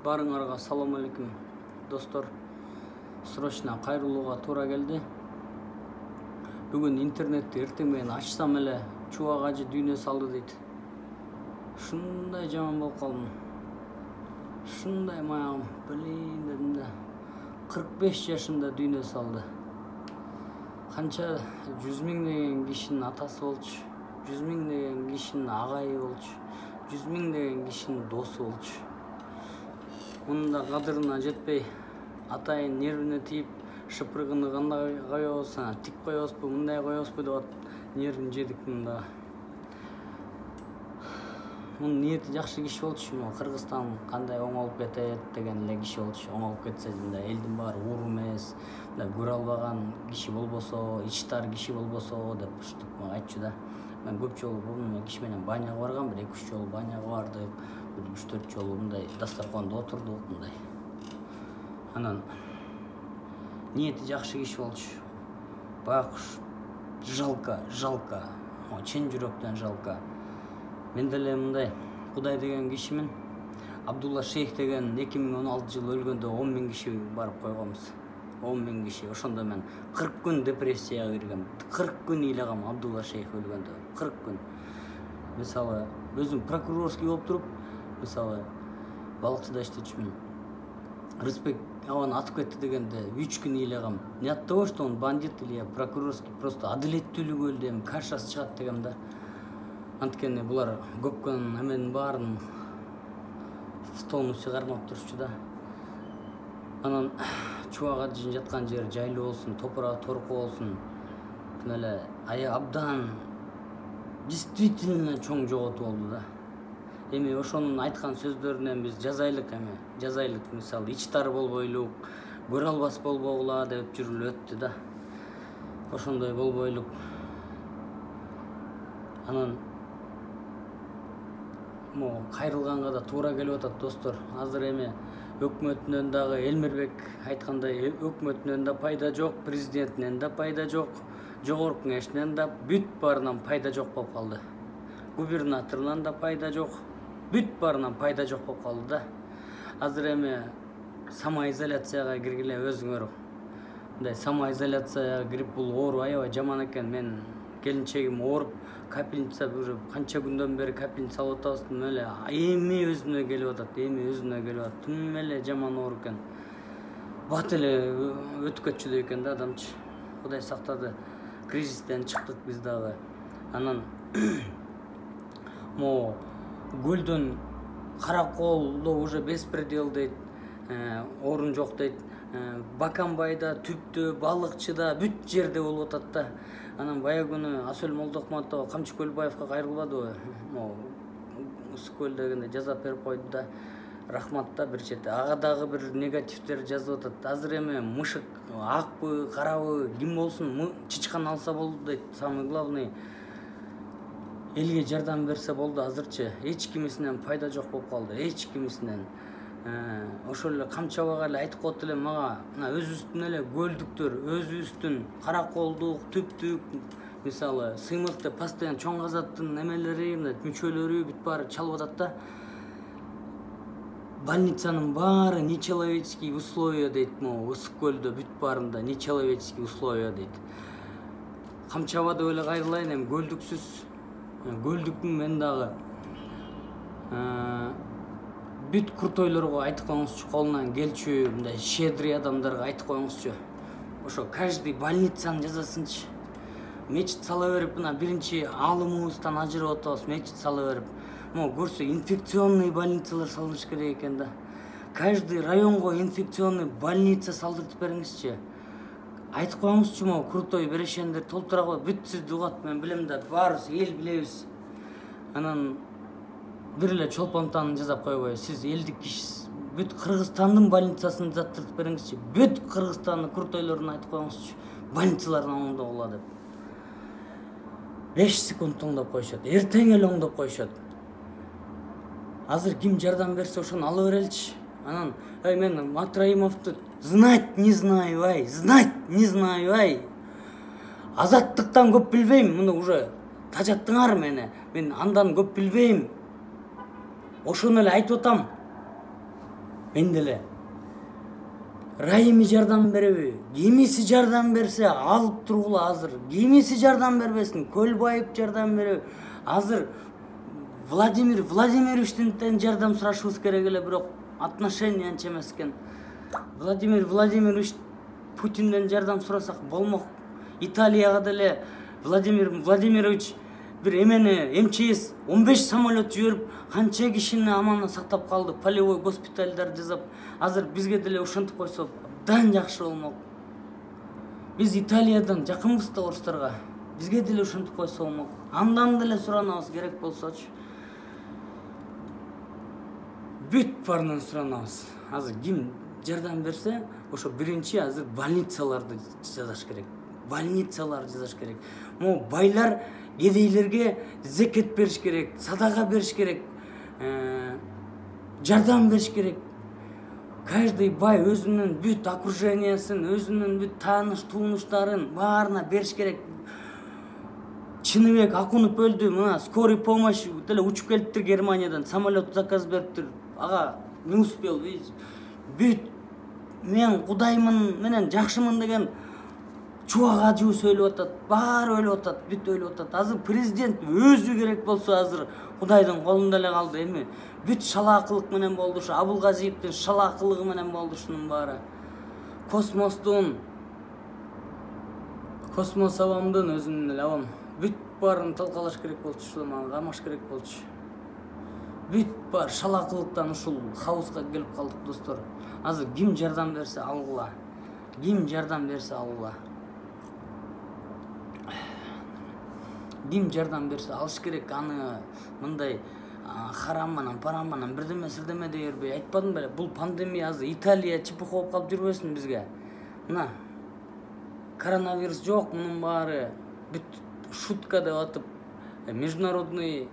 Барыңарга салам алейкум достор. Срочно кайрылууга туура келди. Бүгүн интернетти эртең менен ачсам эле чубак ажы дүйнө салды дейт. Ушундай жаман болуп калдым. Ушундай маягым билейин дедим да. 45 жашында дүйнө салды. Канча 100 миң деген кишинин атасы болчу, 100 миң деген кишинин агайы болчу, 100 миң деген кишинин досу болчу. Мунун да кадырына жетпей, атайын нервине тийип, шыпыргыны кандай коебуз, тик коебузбу, мындай коебузбу деп нервин жедик мында. Мунун ниети жакшы киши болчу, Кыргызстан кандай оңолуп кетет деген эле киши болчу. Оңолуп кетсе мындай элдин баары уур эмес, мындай көрө албаган киши болбосо, ич тар киши болбосо деп ушинтип айтчу да. Мен көп жолу бул киши менен баняга баргам, 1-2 жолу баняга бардык. 3-4 жолу мындай дастарканда отурдук мындай. Анан ниети жакшы киши болчу. Байкуш жалко, чын жүрөктөн жалко. Мен деле мындай Кудай деген кишимин. Абдулла Шейх деген 2016 жылы өлгөндө 10 миң киши барып койгонбуз. 10 миң киши. Ошондо мен 40 күн депрессияга киргем. 40 күн ыйлагам Абдулла Шейх өлгөндө. 40 күн. Мисалы, өзүм прокурорский болуп туруп, мисалы, балыкчыда иштечүмүн. Рызбек аваны атып кетти дегенде 3 күн ыйлагам. Не от того, что он бандит или прокурорский, просто адилеттүүлүгү өлдү, эми кашасы чыгат дегем да. Анткени булар көпкөн эменин баарын столдун үстүнө кармап турчу да. Анан чубак ажы жаткан жер жайлуу болсун, топурагы торку болсун. Эле абдан действительно чоң жоготуу болду да. Эми ошонун айткан сөздөрүнөн биз жазайлык мисалы ич тар болбойлук, көрө албас болбогула деп жүрүлүп өттү да. Ошондой болбойлук. Анан кайрылганга да туура келип атат достор. Азыр эми өкмөтүнөн дагы Элмирбек айткандай өкмөтүнөн да пайда жок, президентинен да пайда жок, жогорку кеңешинен да бүт баарынан пайда жок болуп калды. Губернаторунан да пайда жок, бүт баарынан пайда жок болуп калды да. Азыр эми самоизоляцияга киргиле өзүңөр. Мындай самоизоляцияга кирип бул оору аябай жаман экен. Мен келинчегим ооруп, капельница уже канча күндөн бери капельница алып атабыз. Эле эми өзүнө келип атат, Тым эле жаман оору экен. Бат эле өтүп кетчү экен да адамчы. Кудай сактады. Кризистен чыктык биз дагы. Анан көлдөн Караколдо уже беспредел дейт, орун жок дейт. Баканбайда, Түптө, Балыкчыда бүт жерде болуп атат да. Анан бая күнү Асөл Молдокматова Камчы Көлбаевка кайрылбадыбы? Ысык-көл дегенде жазап берип койду да. Рахмат да бир чети. Ага дагы бир негативдер жазып атат. Азыр эми мышык акпы, карабы, ким болсун, чычкан алса болду дейт. Самый главный элге жардам берсе болду. Азырчы эч кимисинен пайда жок болуп калды. Эч кимисинен. Ошол эле Камчабага эле айтып коет элем мага, өзүбүздүн эле көлдүктөр, өзүбүздүн Караколдук, Түптүк, мисалы, Сыймык деп постоянно чоң казаттын эмелери, мүчөлөрү бүт баары чалып атат да. Больницанын баары нечеловеческие условия дейт, ысык көлдө бүт баарында нечеловеческие условия дейт. Камчаба деп эле кайрылайын, эми көлдүктүн мен дагы бүт куртойлорго айтып коюңузчу, колунан келчү, мындай щедрый адамдарга айтып коюңузчу. Ошо каждый больницаны жазасынчы. Мечит сала берип, мына биринчи алымыбыздан ажырап атабыз, мечит сала берип. Көрсө инфекционный больницалар салыныш керек экен да. Каждый районго инфекционный больница салдыртып бериңизчи. Айтып коюңузчу, крутой берешендер толтура коюп, бүт сизди угат, мен билем да, баарыбыз эл билебиз. Анан бир эле чолпонтаны жазап койбой, сиз элдик кишисиз. Бүт Кыргызстандын больницасын заттыртып бериңизчи. Бүт Кыргызстандын куртойлорун айтып коюңузчу. Больницаларын оңдогула деп. 5 секунд оңдоп коюшат. Эртең эле оңдоп коюшат. Азыр ким жардам берсе ошону ала береличи. Анан, мен Матраимовду знать не знаю, Азаттыктан көп билбейм, муну уже тажаттыңар мени. Мен андан көп билбейм. Ошону эле айтып атам. мен деле Райымы жардам береби, кимиси жардам берсе алып тургула азыр, кимиси жардам бербесин, Көлбаев жардам береби. Азыр Владимир Владимировичтен жардам сурашыбыз керек эле, бирок отношения анча эмес экен. Владимир Владимирович Путинден жардам сурасак болмок. Италияга деле Владимир Владимирович бир МЧС 15 самолет жиберип, канча кишини аман сактап калды, полевой госпитальдар жасап. Азыр бизге деле ушинтип койсо абдан жакшы болмок. Биз Италиядан жакынбыз да орустарга. Бизге деле ушинтип койсо болмок. Андан деле суранабыз керек болсочу. Бүт баарынан суранабыз. Азыр ким жардам берсе, ошо биринчи азыр больницаларды жасаш керек. Больницалар жасаш керек. Могу байлар кедейлерге зекет бериш керек, садака бериш керек, жардам бериш керек. Каждый бай өзүнүн бүт окружениясын, өзүнүн бүт тааныш тууныштарын баарына бериш керек. Чыныбек Акунов өлдү, мына скорый помощь деле учуп келиптир Германиядан, самолет заказ бериптир. Ага, не успел, бүт мен Кудаймын менен жакшымын деген чубак ажуу сөйлөп атат, баары өлүп атат, бүт өлүп атат. Азыр президент өзү керек болсо азыр Кудайдын колунда эле калды. Эми бүт шалаакылык менен болду, ушу Абылгазиевдин шалаакылыгы менен болду ушунун баары. Космос абамдын өзүнүн эле абам бүт баарын талкалаш керек болчу, ушул камаш керек болчу. Бүт бар шалаакылыктан ушул хаоска келип калдык, достор. Азыр ким жардам берсе алгыла. Ким жардам берсе алгыла. Ким жардам берсе алыш керек. Аны мындай харам менен, парам менен бирдеме дей бербей. Айтпадым беле, бул пандемия азыр Италия чыпык болуп калып жүрбөсүн бизге. Мына коронавирус жок, мунун баары бүт шутка деп атып, международный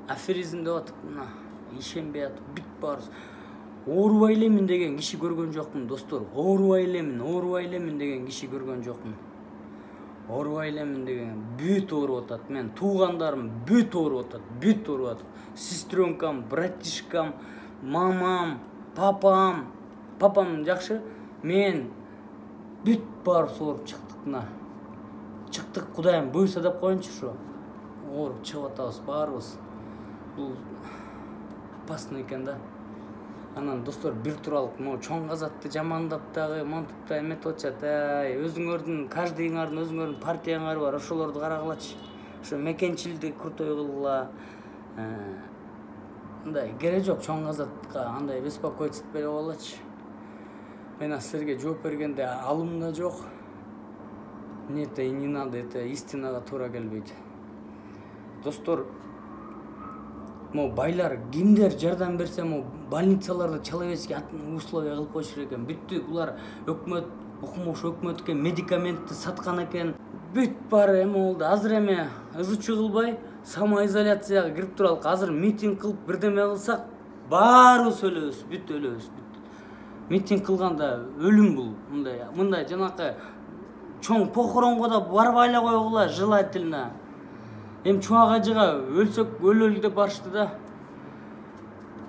аферизм деп атып, мына ишенбей атып, бүт баарыбыз. Оорубай элемин деген киши көргөн жокмун, достор. Оорубай элемин деген киши көргөн жокмун. Оорубай элемин деген бүт ооруп атат. Мен туугандарым бүт ооруп атат, бүт ооруп атат. Сестренкам, братишкам, мамам, папам жакшы. Мен бүт баарыбыз ооруп чыктык мына. Чыктык, Кудайым буйрса деп коюнчу ушу. Ооруп чыгып атабыз баарыбыз. Бул опасно экен да. Анан достор, бир туралык могу чоң казатты жамандап дагы, монтип да эметип атышат. Өзүңөрдүн, каждыйыңардын өзүңөрдүн партияңар бар, ошолорду карагылачы. Ошо мекенчилди крутой кылгыла. Мындай кереги жок чоң казатка, андай беспокойтсутпай койгулачы. Мен силерге жооп бергенде алым да жок. Нет, и не надо, это истинага туура келбейт. Достор, могу байлар кимдер жардам берсе, могу больницаларды человеческий условия кылып коюш керек экен. Бүттү булар өкмөт, укмуш өкмөткө медикаментти саткан экен. Бүт баары эме болду. Азыр эме ызычуу кылбай самоизоляцияга кирип туралык. Азыр митинг кылып бирдеме кылсак баарыбыз өлөбүз, бүт өлөбүз. Митинг кылганда өлүм бул. Мындай жанакы чоң похоронго да барбай эле койгула желательно. Эми чубак ажыга өлсөк өлөлү деп барышты да.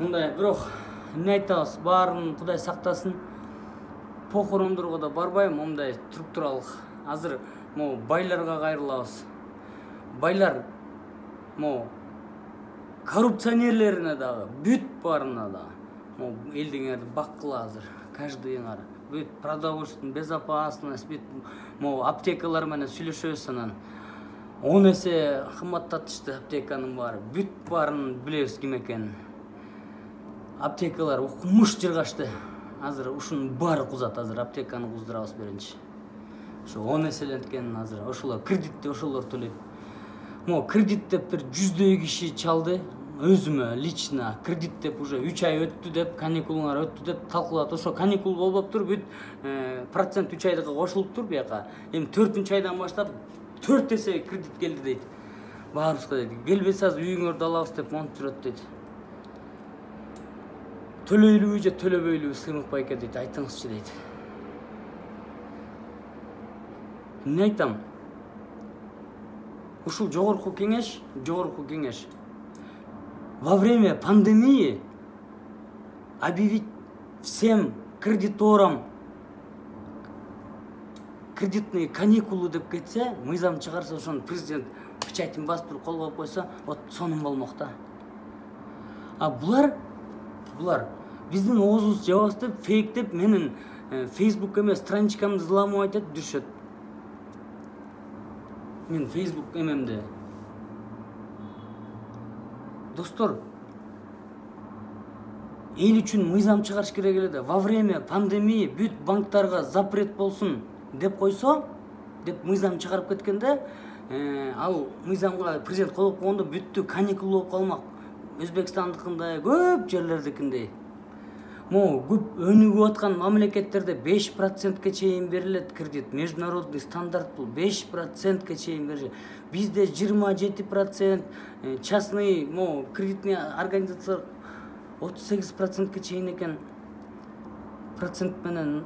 Мындай, бирок эмне айтабыз, баарын Кудай сактасын. Похорондорго да барбайм, мындай туруп туралык. Азыр могу байларга кайрылабыз. Байлар могу коррупционерлерине дагы, бүт баарына дагы могу элдиңерди баккыла азыр, каждыйыңар. Бүт продовольственный безопасность, бүт могу аптекалар менен сүйлөшөбүз анан. 10 эсе кымбаттатышты аптеканын баары. Бүт баарын билебиз ким экенин. Аптекалар укмуш жыргашты. Азыр ушунун баары кузат, азыр аптеканы куздурабыз биринчи. Ошо 10 эселенткенин азыр ошолор кредитти ошолор төлөйт. Могу кредит деп бир 100 киши чалды. Өзүмө лично кредит деп уже 3 ай өттү деп, каникулуңар өттү деп талкуулат. Ошо каникул болбоптур, бүт процент 3 айдыкка кошулуптур бияка. Эми 4-чү айдан баштап 4 эсе кредит келди дейт. Баарыбызга дейт. Келбесе азыр үйүңөрдү алабыз деп монтип жүрөт дейт. Төлөйлүбү же төлөбөйлүбү Сыймык байке дейт, айтыңызчы дейт. Эмне айтам? Ушул жогорку кеңеш во время пандемии объявить всем кредиторам кредитные каникулы деп кетсе, мыйзам чыгарса, ошону президент печатин бастырып колго алып койсо, вот сонун болмок да. А булар биздин оозубузду жабабыз деп, фейк деп, менин Facebook эмес страничкамды взламывать этип жүрүшөт. Мен Facebook эмемде. Достор, эл үчүн мыйзам чыгарыш керек эле да. Во время пандемии бүт банктарга запрет болсун деп койсо, деп мыйзам чыгарып кеткенде, ал мыйзамга президент кол койгондо бүттү, каникул болуп калмак. Өзбекстандыкындай, көп жерлердикиндей. Көп өнүгүп аткан мамлекеттерде 5%ке чейин берилет кредит. Международный стандарт бул 5%ке чейин берилет. Бизде 27%, частный кредитный организация 38%ке чейин экен. Процент менен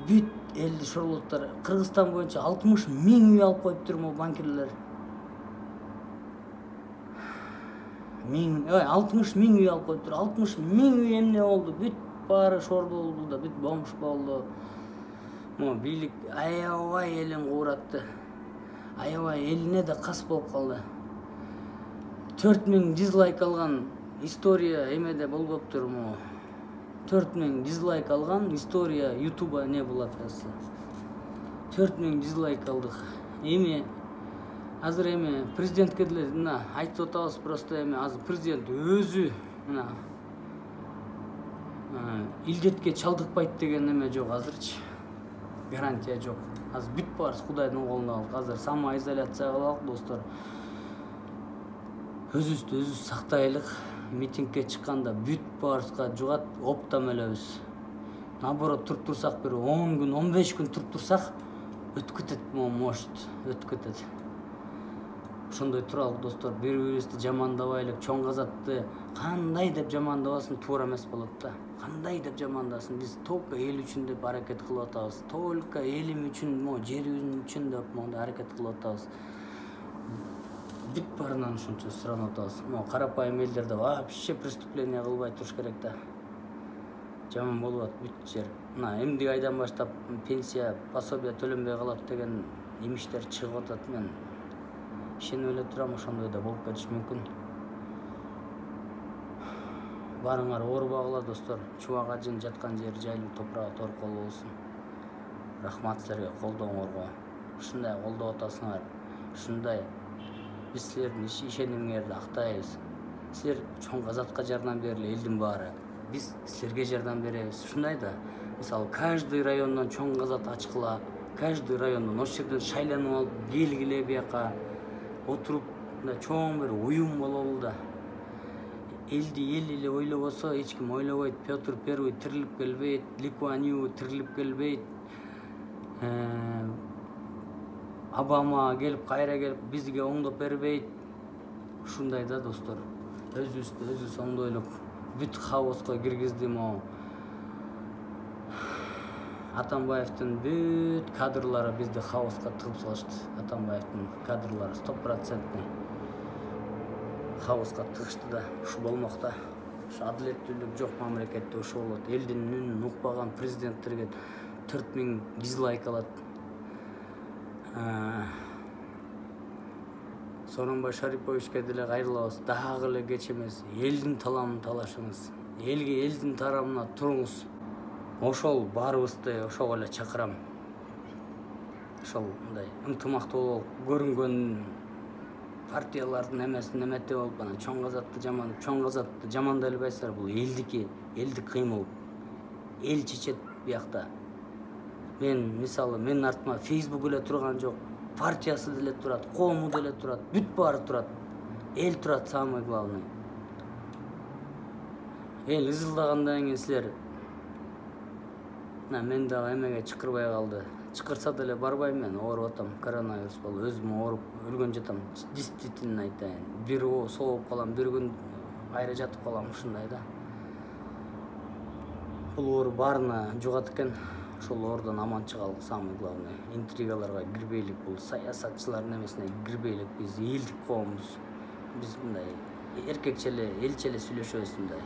бүт элди шорлоттор. Кыргызстан боюнча 60 000 үй алып коюптур банкирлер. 60 000 үй алып коюптур. 60 000 үй эмне болду? Бүт баары шорду болду да, бүт бомж болду. Бийлик аябай элин кууратты. Аябай элине да кас болуп калды. 4000 дизлайк алган история эмеде болбоптур. 4000 дизлайк алган история YouTube'a не болот азыр. 4000 дизлайк алдык. Азыр президентке деле айтып атабыз, просто азыр президент өзү илдетке чалдыкпайт деген эме жок азырчы. Гарантия жок. Азыр бүт баарыбыз Кудайдын колунда калдык. Азыр самоизоляцияга калдык, достор. Өзүбүздү өзүбүз сактайлык. Митингге чыкканда бүт баарыбызга жугат, оптом өлөбүз. Наоборот, туруп турсак, бир 10 күн, 15 күн туруп турсак, өтүп кетет, может, өтүп кетет. Ошондой туралык, достор, бири-бирибизди жамандабайлык, чоң казатты кандай деп жамандабасын, туура эмес болот да. Кандай деп жамандасын, биз только эл үчүн деп аракет кылып атабыз. Только элим үчүн, жерибиз үчүн деп аракет кылып атабыз. Бүт баарынан ушунча суранып атабыз. Карапайым элдерде вообще преступление кылбай туруш керек да. Жаман болуп атат бүт жер. Эмдиги айдан баштап пенсия, пособие төлөнбөй калат деген имиштер чыгып атат. Мен ишенип эле турам, ошондой да болуп кетиши мүмкүн. Баарыңар оорубагыла, достор. Чубак ажын жаткан жер жайылып, топурагы торкол болсун. Рахмат силерге колдооңорго. Ушундай колдоп атасыңар. Ушундай биз силердин ишенимиңерди актайбыз. Силер чоң казатка жардам берели, элдин баары. Биз силерге жардам беребиз. Ушундай да. Мисалы, каждый райондон чоң казат ачкыла, каждый райондон ошол жерден шайланып алып келгиле бияка. Отуруп, чоң бир уюм бололу да. Элди эл эле ойлобосо, эч ким ойлобойт. Петр Первый тирилип келбейт, Ли Куан Ю тирилип келбейт. Обама келип, кайра келип, бизге оңдоп бербейт. Ушундай да, достор. Өзүбүз оңдойлук. Бүт хаоска киргизди Атамбаевдин бүт кадрлары бизди хаоска тыгып салышты. Атамбаевдин кадрлары 100% хаоска тыгышты да. Ушу болмок да. Ушу адилеттүүлүк жок мамлекетте ушу болот. Элдин үнүн укпаган президенттерге 4000 дизлайк алат. Сооронбай Шариповичке деле кайрылабыз. Дагы эле кеч эмес. Элдин таламын талашыңыз. Элдин тарамына туруңуз. Ошол баарыбызды ошого эле чакырам. Ошол мындай ынтымактуу болуп көрүнгөн партиялардын эмесин эметип алып, чоң казатты жамандай элбайсыздар. Бул элдик кыймыл. Эл чечет биякта. Мисалы, менин артыма Facebook эле турган жок, партиясы деле турат, коому деле турат, бүт баары турат. Эл турат, самый главный. Эл ызылдагандан кийин силер мен дагы эмеге чакырбай калды. Чакырса деле барбайм, мен ооруп атам, коронавирус болуп, өзүм ооруп өлгөн жатам. Действительно айтайын. Бир сооп калам, бир күн кайра жатып калам, ушундай да. Бул оору баарына жугат экен. Ошол оордон аман чыгалык, самый главный. Интригаларга кирбейлик, бул саясатчылардын эмесине кирбейлик. Биз элдик коомбуз. Биз мындай эркекче эле, элче эле сүйлөшөбүз мындай.